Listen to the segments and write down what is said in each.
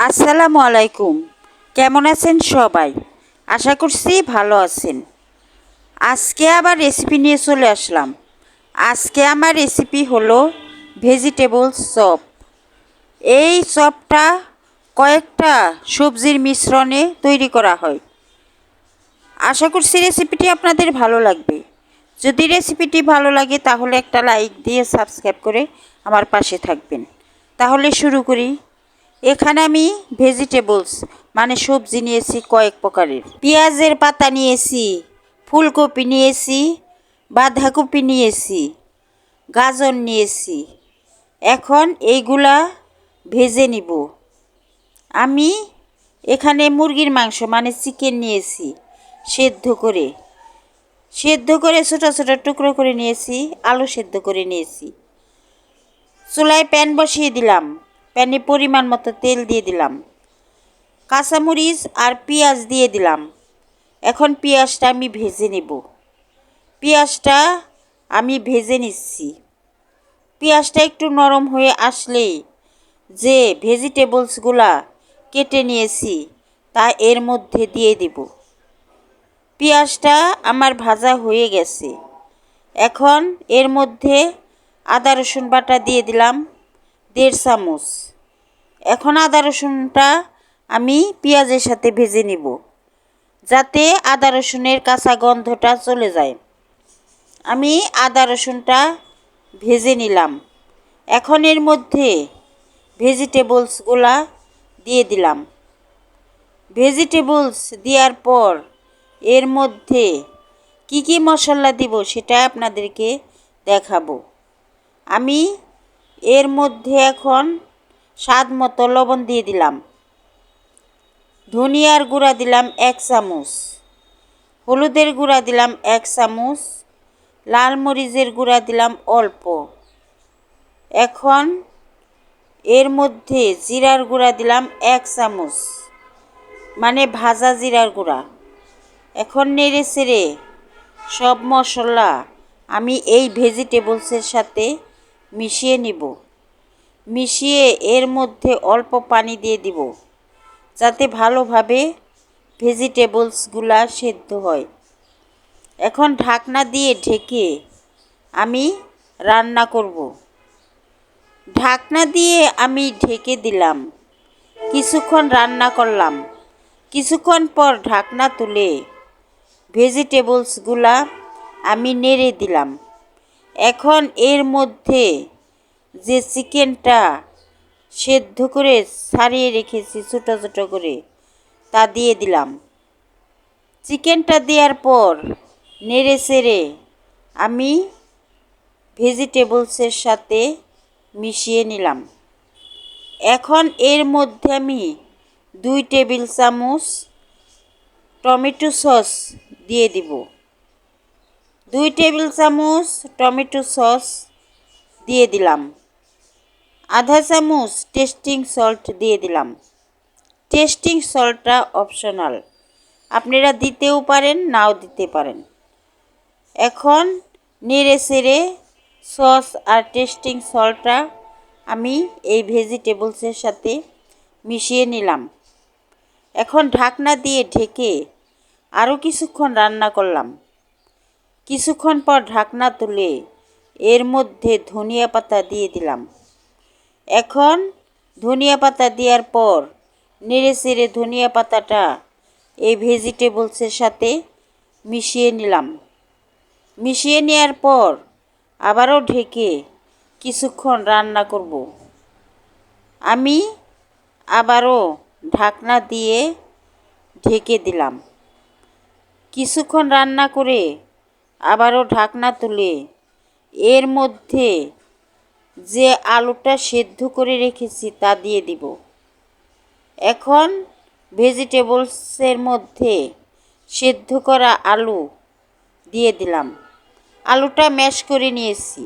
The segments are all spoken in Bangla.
আসসালামু আলাইকুম। কেমন আছেন সবাই? আশা করছি ভালো আছেন। আজকে আবার রেসিপি নিয়ে চলে আসলাম। আজকে আমার রেসিপি হলো ভেজিটেবল চপ। এই চপটা কয়েকটা সবজির মিশ্রণে তৈরি করা হয়। আশা করছি রেসিপিটি আপনাদের ভালো লাগবে। যদি রেসিপিটি ভালো লাগে তাহলে একটা লাইক দিয়ে সাবস্ক্রাইব করে আমার পাশে থাকবেন। তাহলে শুরু করি। এখানে আমি ভেজিটেবলস মানে সবজি নিয়েছি কয়েক প্রকারের। পেঁয়াজের পাতা নিয়েছি, ফুলকপি নিয়েছি, বাঁধাকপি নিয়েছি, গাজর নিয়েছি। এখন এইগুলা ভেজে নিব। আমি এখানে মুরগির মাংস মানে চিকেন নিয়েছি, সেদ্ধ করে ছোটো ছোটো টুকরো করে নিয়েছি, আলু সেদ্ধ করে নিয়েছি। চুলায় প্যান বসিয়ে দিলাম। প্যানে পরিমাণ মতো তেল দিয়ে দিলাম, কাঁচামরিচ আর পেঁয়াজ দিয়ে দিলাম। এখন পেঁয়াজটা আমি ভেজে নেব। পেঁয়াজটা আমি ভেজে নিচ্ছি। পেঁয়াজটা একটু নরম হয়ে আসলেই যে ভেজিটেবলসগুলা কেটে নিয়েছি তা এর মধ্যে দিয়ে দেব। পেঁয়াজটা আমার ভাজা হয়ে গেছে। এখন এর মধ্যে আদা রসুন বাটা দিয়ে দিলাম 1.5 চামচ। এখন আদা রসুনটা আমি পেঁয়াজের সাথে ভেজে নিব, যাতে আদা রসুনের কাঁচা গন্ধটা চলে যায়। আমি আদা রসুনটা ভেজে নিলাম। এখন এর মধ্যে ভেজিটেবলসগুলা দিয়ে দিলাম। ভেজিটেবলস দেওয়ার পর এর মধ্যে কি কি মশলা দিব সেটা আপনাদেরকে দেখাবো। আমি এর মধ্যে এখন স্বাদ মতো লবণ দিয়ে দিলাম, ধনিয়ার গুঁড়া দিলাম 1 চামচ, হলুদের গুঁড়া দিলাম 1 চামচ, লাল মরিচের গুঁড়া দিলাম অল্প। এখন এর মধ্যে জিরার গুঁড়া দিলাম 1 চামচ, মানে ভাজা জিরার গুঁড়া। এখন নেড়ে চেড়ে সব মশলা আমি এই ভেজিটেবলসের সাথে মিশিয়ে নিব। মিশিয়ে এর মধ্যে অল্প পানি দিয়ে দিব, যাতে ভালোভাবে ভেজিটেবলসগুলা সেদ্ধ হয়। এখন ঢাকনা দিয়ে ঢেকে আমি রান্না করব। ঢাকনা দিয়ে আমি ঢেকে দিলাম। কিছুক্ষণ রান্না করলাম। কিছুক্ষণ পর ঢাকনা তুলে ভেজিটেবলসগুলা আমি নেড়ে দিলাম। এখন এর মধ্যে যে চিকেনটা সেদ্ধ করে ছাড়িয়ে রেখেছি ছোটো ছোটো করে তা দিয়ে দিলাম। চিকেনটা দেওয়ার পর নেড়ে চেড়ে আমি ভেজিটেবলসের সাথে মিশিয়ে নিলাম। এখন এর মধ্যে আমি 2 টেবিল চামচ টমেটো সস দিয়ে দিব। 2 টেবিল চামচ টমেটো সস দিয়ে দিলাম। আধা চামচ টেস্টিং সল্ট দিয়ে দিলাম। টেস্টিং সল্টটা অপশনাল, আপনারা দিতেও পারেন নাও দিতে পারেন। এখন নেড়ে চেড়ে সস আর টেস্টিং সল্টটা আমি এই ভেজিটেবলসের সাথে মিশিয়ে নিলাম। এখন ঢাকনা দিয়ে ঢেকে আরও কিছুক্ষণ রান্না করলাম। কিছুক্ষণ পর ঢাকনা তুলে এর মধ্যে ধনিয়া পাতা দিয়ে দিলাম। এখন ধনিয়া পাতা দেওয়ার পর নেড়ে চেড়ে ধনিয়া পাতাটা এই ভেজিটেবলসের সাথে মিশিয়ে নিলাম। মিশিয়ে নেওয়ার পর আবারও ঢেকে কিছুক্ষণ রান্না করব। আমি আবারও ঢাকনা দিয়ে ঢেকে দিলাম। কিছুক্ষণ রান্না করে আবারও ঢাকনা তুলে এর মধ্যে যে আলুটা সেদ্ধ করে রেখেছি তা দিয়ে দিব। এখন ভেজিটেবলসের মধ্যে সেদ্ধ করা আলু দিয়ে দিলাম। আলুটা ম্যাশ করে নিয়েছি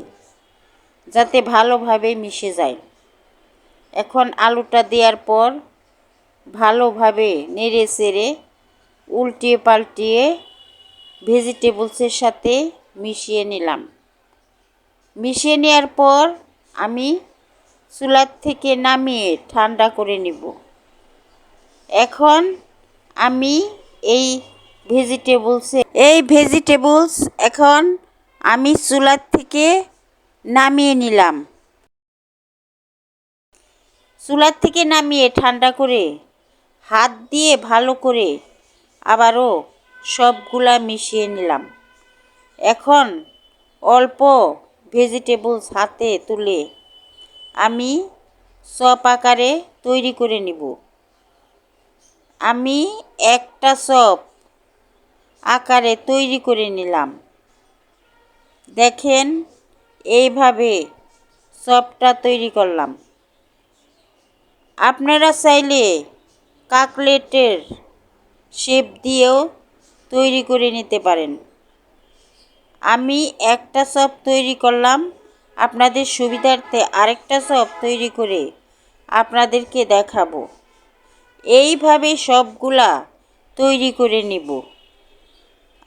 যাতে ভালোভাবে মিশে যায়। এখন আলুটা দেওয়ার পর ভালোভাবে নেড়ে চেড়ে উল্টিয়ে পাল্টিয়ে ভেজিটেবলসের সাথে মিশিয়ে নিলাম। মিশিয়ে নেওয়ার পর আমি চুলার থেকে নামিয়ে ঠান্ডা করে নিব। এখন আমি এই ভেজিটেবলস এখন আমি চুলার থেকে নামিয়ে নিলাম। চুলার থেকে নামিয়ে ঠান্ডা করে হাত দিয়ে ভালো করে আবারও সবগুলা মিশিয়ে নিলাম। এখন অল্প ভেজিটেবলস হাতে তুলে আমি চপ আকারে তৈরি করে নিব। আমি একটা চপ আকারে তৈরি করে নিলাম। দেখেন এইভাবে চপটা তৈরি করলাম। আপনারা চাইলে কাকলেটের শেপ দিয়েও তৈরি করে নিতে পারেন। আমি একটা চপ তৈরি করলাম, আপনাদের সুবিধার্থে আরেকটা চপ তৈরি করে আপনাদেরকে দেখাবো। এইভাবে সবগুলা তৈরি করে নিব।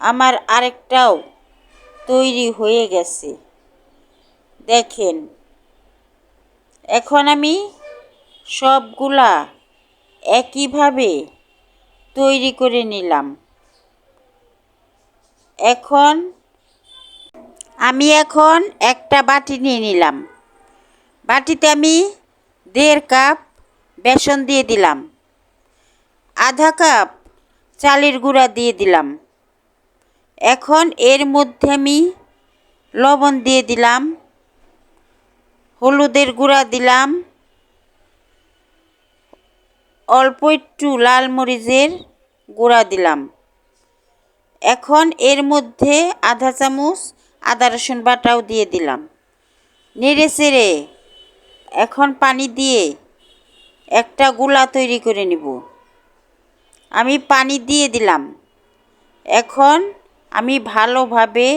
আমার আরেকটাও তৈরি হয়ে গেছে, দেখেন। এখন আমি সবগুলা একইভাবে তৈরি করে নিলাম। আমি এখন একটা বাটি নিয়ে নিলাম। বাটিতে আমি 1.5 কাপ বেসন দিয়ে দিলাম, আধা কাপ চালের গুঁড়া দিয়ে দিলাম। এখন এর মধ্যে আমি লবণ দিয়ে দিলাম, হলুদের গুঁড়া দিলাম, অল্প একটু লাল মরিচের গুঁড়া দিলাম। এখন এর মধ্যে আধা চামচ আদা রসুন বাটাও দিয়ে দিলাম। নেড়ে চেড়ে এখন পানি দিয়ে একটা গোলা তৈরি করে নিব। আমি পানি দিয়ে দিলাম। এখন আমি ভালোভাবে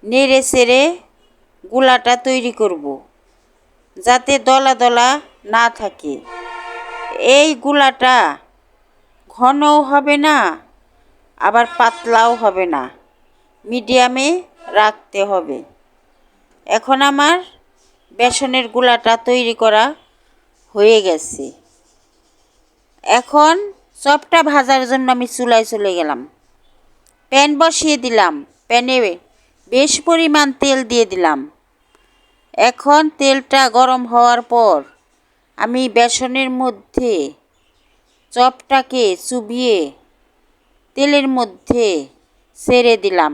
নেড়ে চেড়ে গোলাটা তৈরি করব, যাতে দলা দলা না থাকে। এই গোলাটা ঘনও হবে না, আবার পাতলাও হবে না, মিডিয়ামে রাখতে হবে। এখন আমার বেসনের গোলাটা তৈরি করা হয়ে গেছে। এখন চপটা ভাজার জন্য আমি চুলায় চলে গেলাম। প্যান বসিয়ে দিলাম। প্যানে বেশ পরিমাণ তেল দিয়ে দিলাম। এখন তেলটা গরম হওয়ার পর আমি বেসনের মধ্যে চপটাকে চুবিয়ে তেলের মধ্যে ছেড়ে দিলাম।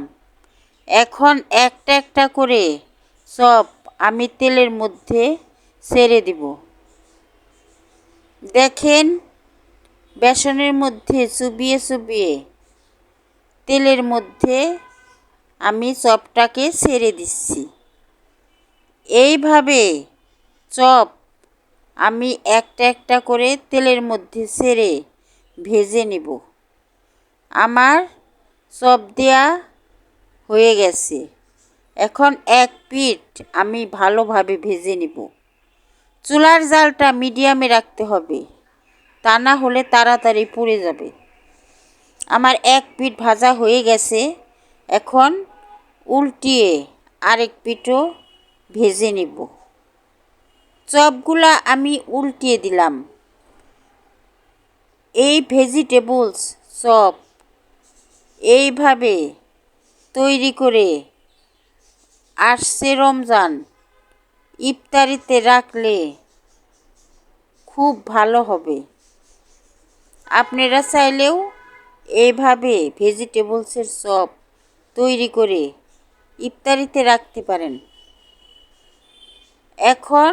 এখন একটা একটা করে চপ আমি তেলের মধ্যে ছেড়ে দিব। দেখেন বেসনের মধ্যে চুবিয়ে চুবিয়ে তেলের মধ্যে আমি চপটাকে ছেড়ে দিচ্ছি। এইভাবে চপ আমি একটা একটা করে তেলের মধ্যে ছেড়ে ভেজে নিব। আমার চপ দেয়া হয়ে গেছে। এখন এক পিঠ আমি ভালোভাবে ভেজে নিব। চুলার জালটা মিডিয়ামে রাখতে হবে, তা না হলে তাড়াতাড়ি পুড়ে যাবে। আমার এক পিঠ ভাজা হয়ে গেছে। এখন উল্টিয়ে আরেক পিঠও ভেজে নিব। চপগুলা আমি উল্টিয়ে দিলাম। এই ভেজিটেবলস চপ এইভাবে তৈরি করে আসছে রমজান, ইফতারিতে রাখলে খুব ভালো হবে। আপনারা চাইলেও এইভাবে ভেজিটেবলসের চপ তৈরি করে ইফতারিতে রাখতে পারেন। এখন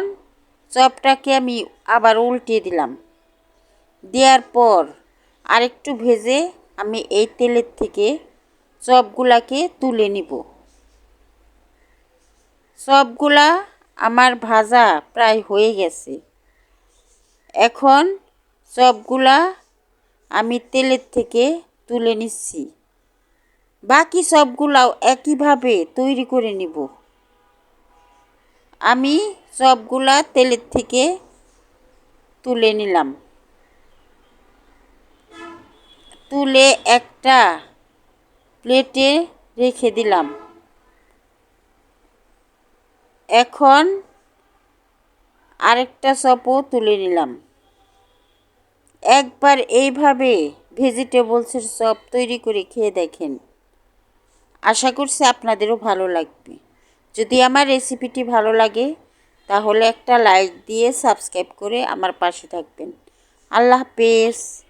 চপটাকে আমি আবার উল্টিয়ে দিলাম। দেওয়ার পর আরেকটু ভেজে আমি এই তেলের থেকে চপগুলাকে তুলে নিব। চপগুলা আমার ভাজা প্রায় হয়ে গেছে। এখন চপগুলা আমি তেলের থেকে তুলে নিচ্ছি। বাকি চপগুলাও একইভাবে তৈরি করে নিব। আমি চপগুলা তেলের থেকে তুলে নিলাম। তুলে একটা প্লেটে রেখে দিলাম। এখন আরেকটা চপও তুলে নিলাম। একবার এইভাবে ভেজিটেবলসের চপ তৈরি করে খেয়ে দেখেন। আশা করছি আপনাদেরও ভালো লাগবে। যদি আমার রেসিপিটি ভালো লাগে তাহলে একটা লাইক দিয়ে সাবস্ক্রাইব করে আমার পাশে থাকবেন। আল্লাহ হাফেজ।